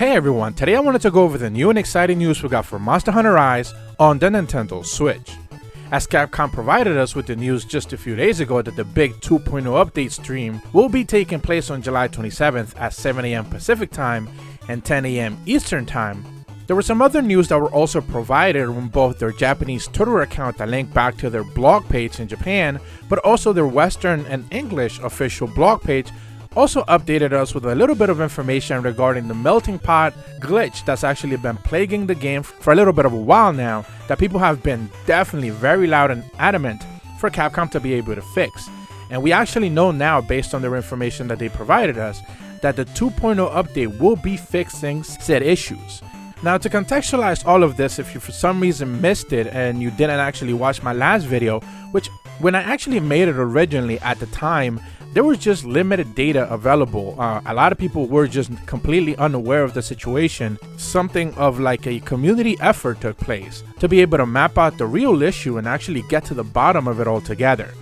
Hey everyone, today I wanted to go over the new and exciting news we got for Monster Hunter Rise on the Nintendo Switch. As Capcom provided us with the news just a few days ago that the big 2.0 update stream will be taking place on July 27th at 7 AM Pacific Time and 10 AM Eastern Time, there was some other news that were also provided on both their Japanese Twitter account that linked back to their blog page in Japan, but also their Western and English official blog page also updated us with a little bit of information regarding the melting pot glitch that's actually been plaguing the game for a little bit of a while now, that people have been definitely very loud and adamant for Capcom to be able to fix. And we actually know now, based on their information that they provided us, that the 2.0 update will be fixing said issues. Now, to contextualize all of this, if you for some reason missed it and you didn't actually watch my last video, which when I actually made it originally at the time, there was just limited data available. A lot of people were just completely unaware of the situation. Something of like a community effort took place to be able to map out the real issue and actually get to the bottom of it altogether.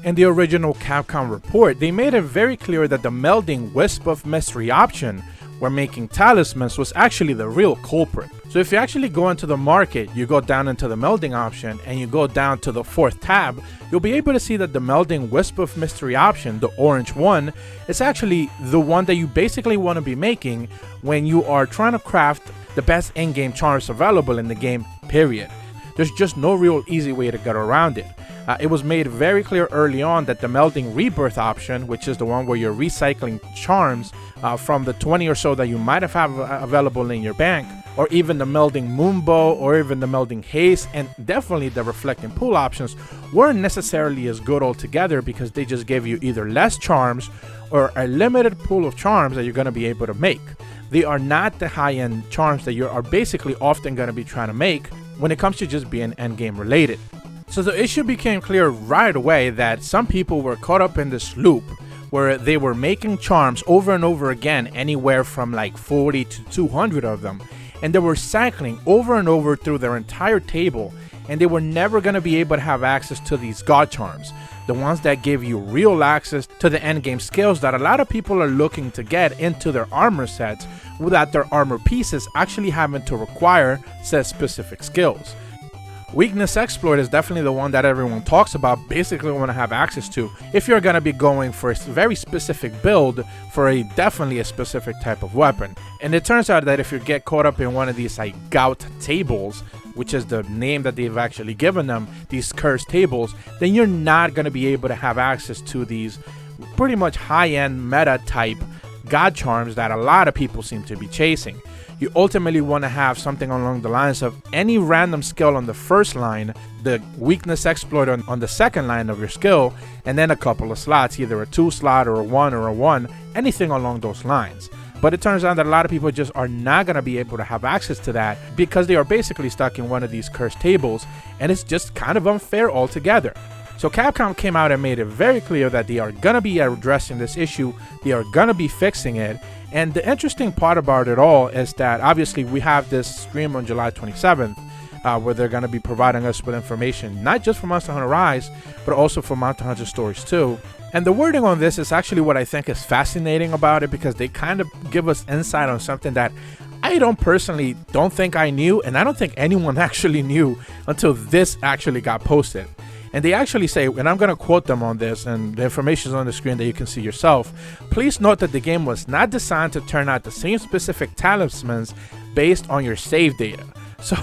In the original Capcom report, they made it very clear that the melding Wisp of Mystery option where making talismans was actually the real culprit. So if you actually go into the market, you go down into the melding option and you go down to the 4th tab, you'll be able to see that the melding Wisp of Mystery option, the orange one, is actually the one that you basically want to be making when you are trying to craft the best in-game charms available in the game, period. There's just no real easy way to get around it. It was made very clear early on that the melding rebirth option, which is the one where you're recycling charms from the 20 or so that you might have available in your bank, or even the melding moonbow, or even the melding haze, and definitely the reflecting pool options weren't necessarily as good altogether because they just gave you either less charms or a limited pool of charms that you're going to be able to make. They are not the high-end charms that you are basically often going to be trying to make when it comes to just being endgame related. So the issue became clear right away that some people were caught up in this loop where they were making charms over and over again, anywhere from like 40 to 200 of them, and they were cycling over and over through their entire table, and they were never going to be able to have access to these god charms, the ones that give you real access to the endgame skills that a lot of people are looking to get into their armor sets without their armor pieces actually having to require said specific skills. Weakness Exploit is definitely the one that everyone talks about, basically want to have access to if you're going to be going for a very specific build for definitely a specific type of weapon. And it turns out that if you get caught up in one of these like gout tables, which is the name that they've actually given them, these cursed tables, then you're not going to be able to have access to these pretty much high-end meta type god charms that a lot of people seem to be chasing. You ultimately want to have something along the lines of any random skill on the first line, the weakness exploit on the second line of your skill, and then a couple of slots, either a 2 slot or a 1 or a 1, anything along those lines. But it turns out that a lot of people just are not going to be able to have access to that because they are basically stuck in one of these cursed tables, and it's just kind of unfair altogether. So Capcom came out and made it very clear that they are going to be addressing this issue, they are going to be fixing it. And the interesting part about it all is that obviously we have this stream on July 27th where they're going to be providing us with information, not just for Monster Hunter Rise, but also for Monster Hunter Stories 2. And the wording on this is actually what I think is fascinating about it, because they kind of give us insight on something that I don't think I knew, and I don't think anyone actually knew until this actually got posted. And they actually say, and I'm going to quote them on this, and the information is on the screen that you can see yourself. Please note that the game was not designed to turn out the same specific talismans based on your save data. So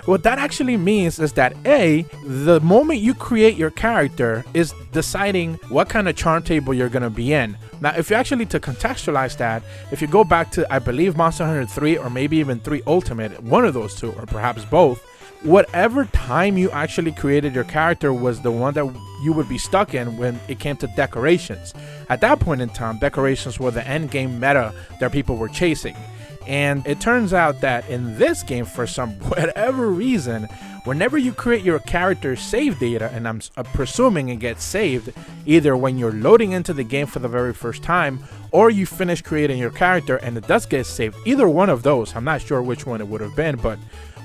what that actually means is that the moment you create your character is deciding what kind of charm table you're going to be in. Now, if you actually, to contextualize that, if you go back to, I believe, Monster Hunter 3 or maybe even 3 Ultimate, one of those two, or perhaps both, whatever time you actually created your character was the one that you would be stuck in when it came to decorations. At that point in time, decorations were the end game meta that people were chasing. And it turns out that in this game, for some whatever reason, whenever you create your character's save data, and I'm presuming it gets saved either when you're loading into the game for the very first time, or you finish creating your character and it does get saved, either one of those, I'm not sure which one it would have been, but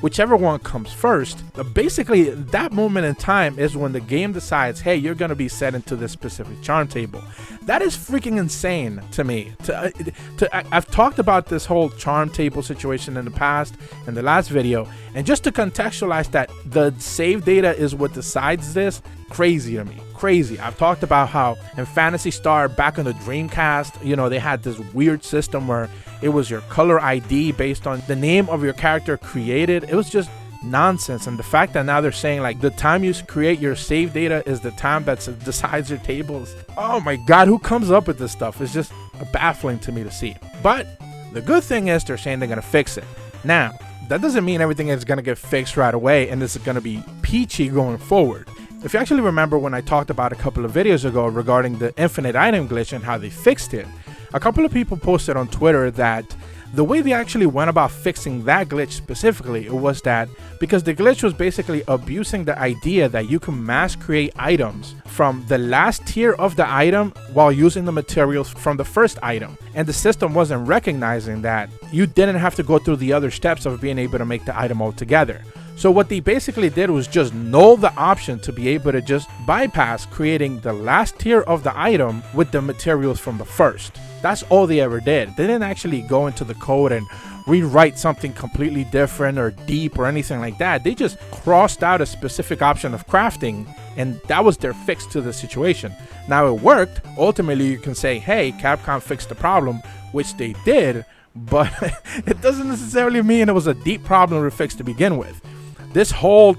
whichever one comes first. Basically, that moment in time is when the game decides, hey, you're going to be set into this specific charm table. That is freaking insane to me. I've talked about this whole charm table situation in the past, in the last video, and just to contextualize that, the save data is what decides this. Crazy to me, crazy. I've talked about how in Phantasy Star back on the Dreamcast, you know, they had this weird system where it was your color ID based on the name of your character created. It was just nonsense. And the fact that now they're saying like the time you create your save data is the time that decides your tables. Oh my God, who comes up with this stuff? It's just baffling to me to see. But the good thing is they're saying they're gonna fix it. Now, that doesn't mean everything is gonna get fixed right away and this is gonna be peachy going forward. If you actually remember when I talked about a couple of videos ago regarding the infinite item glitch and how they fixed it, a couple of people posted on Twitter that the way they actually went about fixing that glitch specifically was that because the glitch was basically abusing the idea that you can mass create items from the last tier of the item while using the materials from the first item. And the system wasn't recognizing that you didn't have to go through the other steps of being able to make the item altogether. So what they basically did was just null the option to be able to just bypass creating the last tier of the item with the materials from the first. That's all they ever did. They didn't actually go into the code and rewrite something completely different or deep or anything like that. They just crossed out a specific option of crafting and that was their fix to the situation. Now it worked. Ultimately, you can say, hey, Capcom fixed the problem, which they did, but it doesn't necessarily mean it was a deep problem to fix to begin with. This whole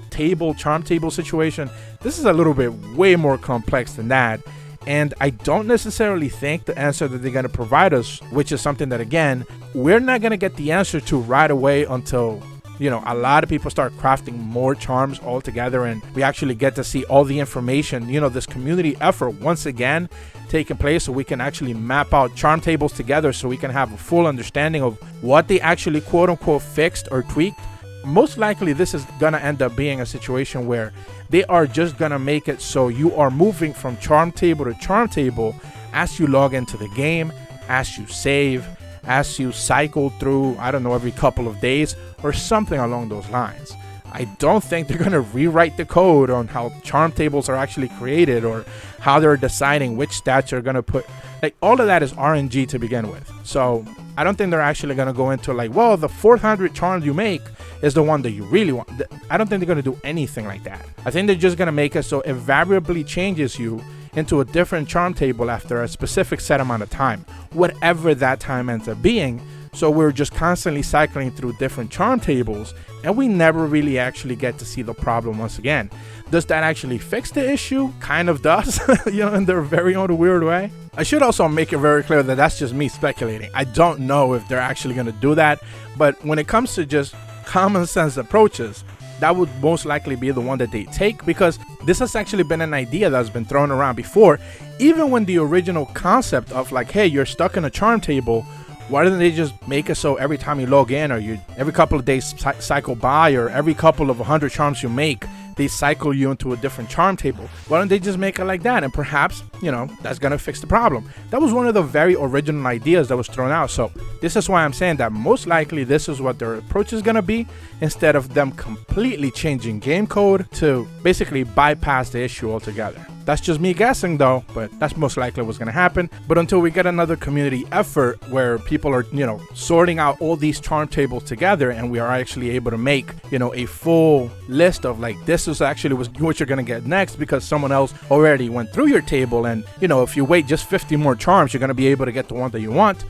charm table situation, this is a little bit way more complex than that. And I don't necessarily think the answer that they're going to provide us, which is something that, again, we're not going to get the answer to right away until, you know, a lot of people start crafting more charms altogether and we actually get to see all the information, you know, this community effort once again taking place so we can actually map out charm tables together so we can have a full understanding of what they actually quote unquote fixed or tweaked. Most likely this is gonna end up being a situation where they are just gonna make it so you are moving from charm table to charm table as you log into the game, as you save, as you cycle through, I don't know, every couple of days or something along those lines. I don't think they're gonna rewrite the code on how charm tables are actually created or how they're deciding which stats you're gonna put. Like, all of that is RNG to begin with. So I don't think they're actually gonna go into like, well, the 400 charms you make is the one that you really want. I don't think they're gonna do anything like that. I think they're just gonna make it so it invariably changes you into a different charm table after a specific set amount of time, whatever that time ends up being. So we're just constantly cycling through different charm tables and we never really actually get to see the problem once again. Does that actually fix the issue? Kind of does, you know, in their very own weird way. I should also make it very clear that that's just me speculating. I don't know if they're actually going to do that, but when it comes to just common sense approaches, that would most likely be the one that they take, because this has actually been an idea that's been thrown around before. Even when the original concept of like, hey, you're stuck in a charm table, why don't they just make it so every time you log in or you every couple of days cycle by or every couple of 100 charms you make, they cycle you into a different charm table? Why don't they just make it like that? And perhaps, you know, that's gonna fix the problem. That was one of the very original ideas that was thrown out. So this is why I'm saying that most likely this is what their approach is gonna be, instead of them completely changing game code to basically bypass the issue altogether. That's just me guessing though, but that's most likely what's gonna happen. But until we get another community effort where people are, you know, sorting out all these charm tables together and we are actually able to make, you know, a full list of like, this is actually what you're gonna get next because someone else already went through your table, and, you know, if you wait just 50 more charms, you're gonna be able to get the one that you want,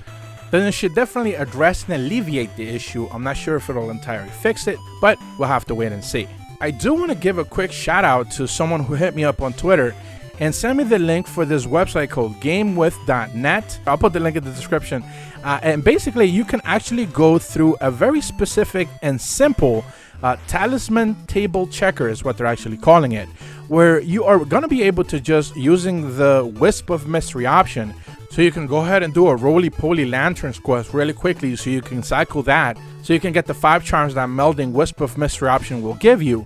then it should definitely address and alleviate the issue. I'm not sure if it'll entirely fix it, but we'll have to wait and see. I do want to give a quick shout out to someone who hit me up on Twitter and sent me the link for this website called gamewith.net. I'll put the link in the description. And basically, you can actually go through a very specific and simple talisman table checker is what they're actually calling it, where you are going to be able to just using the Wisp of Mystery option. So you can go ahead and do a roly-poly lanterns quest really quickly, so you can cycle that, so you can get the 5 charms that melding Wisp of Mystery option will give you,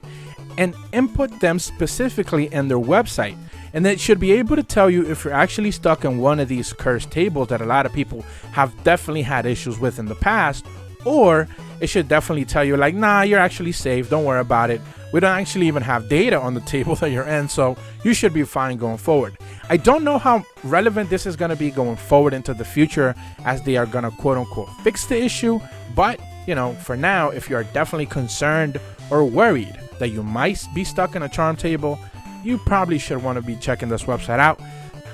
and input them specifically in their website. And it should be able to tell you if you're actually stuck in one of these cursed tables that a lot of people have definitely had issues with in the past, or it should definitely tell you like, nah, you're actually safe, don't worry about it. We don't actually even have data on the table that you're in, so you should be fine going forward. I don't know how relevant this is going to be going forward into the future, as they are going to quote unquote fix the issue, but you know, for now, if you are definitely concerned or worried that you might be stuck in a charm table, you probably should want to be checking this website out.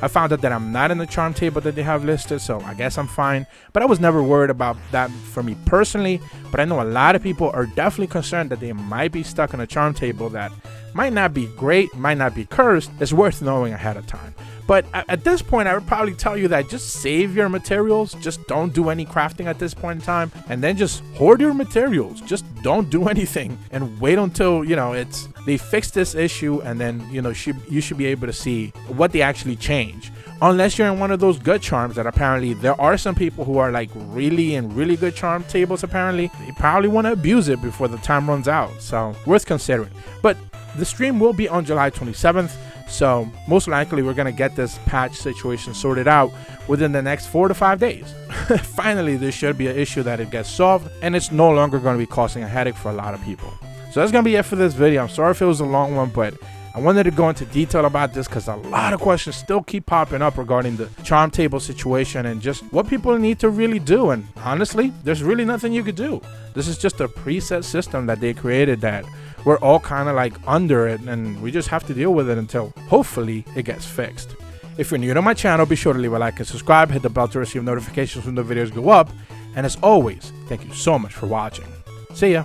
I found out that I'm not in the charm table that they have listed, so I guess I'm fine. But I was never worried about that for me personally. But I know a lot of people are definitely concerned that they might be stuck in a charm table that might not be great, might not be cursed. It's worth knowing ahead of time. But at this point, I would probably tell you that just save your materials. Just don't do any crafting at this point in time. And then just hoard your materials. Just don't do anything. And wait until, you know, they fix this issue. And then, you know, you should be able to see what they actually change. Unless you're in one of those good charms that apparently there are some people who are like really good charm tables apparently. They probably want to abuse it before the time runs out. So worth considering. But the stream will be on July 27th. So most likely we're going to get this patch situation sorted out within the next 4 to 5 days. Finally, there should be an issue that it gets solved and it's no longer going to be causing a headache for a lot of people. So that's going to be it for this video. I'm sorry if it was a long one, but I wanted to go into detail about this because a lot of questions still keep popping up regarding the charm table situation and just what people need to really do. And honestly, there's really nothing you could do. This is just a preset system that they created that we're all kind of like under it, and we just have to deal with it until hopefully it gets fixed. If you're new to my channel, be sure to leave a like and subscribe, hit the bell to receive notifications when the videos go up, and as always, thank you so much for watching. See ya.